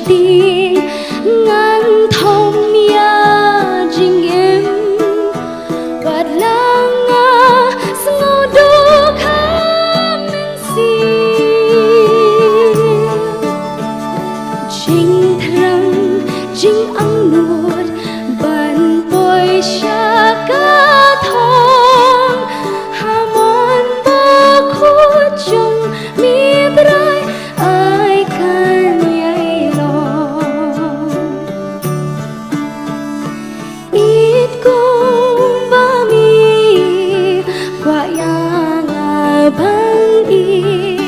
tiếng ngân thông ya jing em và lang a sngô đô kham si jing thang jing ang nuột ban bồi sa ca thong hamon ba khu chung mi brai ai can yai lo it kong ba mi qua yang a bang it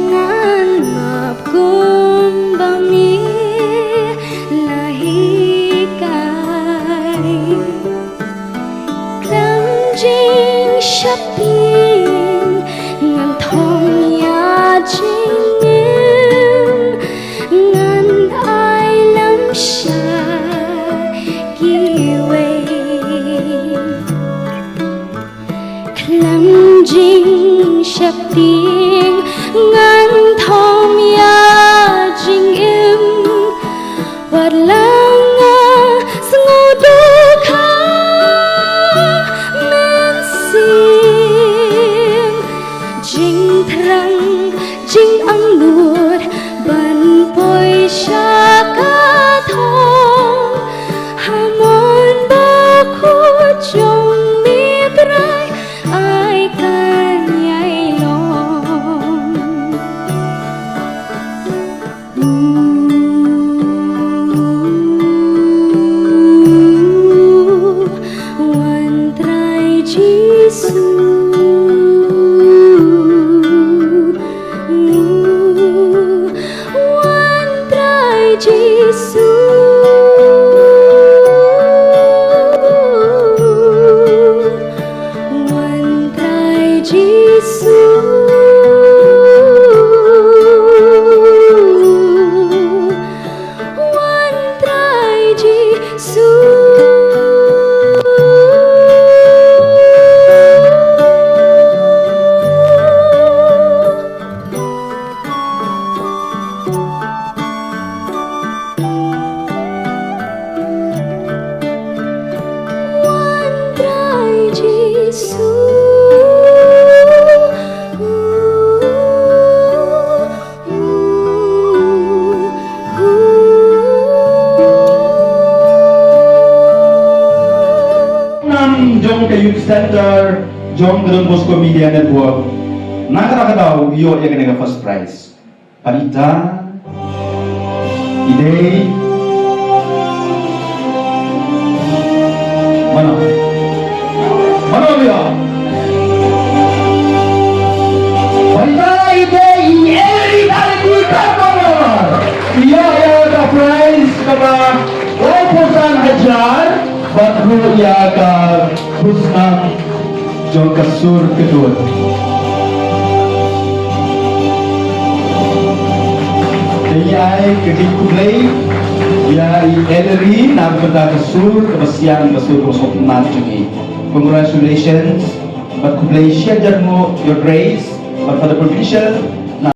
ngan map kong ba mi lahi kai klang jing shap tin ngan thong ya jing em ngan ai lam sha ki wei klang jing shap tin ngan thong ya jing em vật lang a sngô đô kha men sim jing thrang jing ang nuột ban poi sa ca thong hamon ba khu chung mi brai ai can yai long Wan Trai Jisu Wan Trai Jisu Wan Trai Jisu Wan Trai Jisu Wan Trai Jisu Jong Youth Center, Jong Don Bosco Media Network. Nakakadaw iyo yung nag first prize. Pyrda, Idey, Mano niya? Pyrda, Idey, Ellery Kharkongor. Iyo yung prize kaba 1,000 hajar. Baru ya ka khusnam jong ka Sur Kynud. Dayay kaging kulay ya Ellery na benda ka Sur kabasiang ka Sur kosok Naitung. Congratulations. But kulay siya jar mo your grace. But for the provision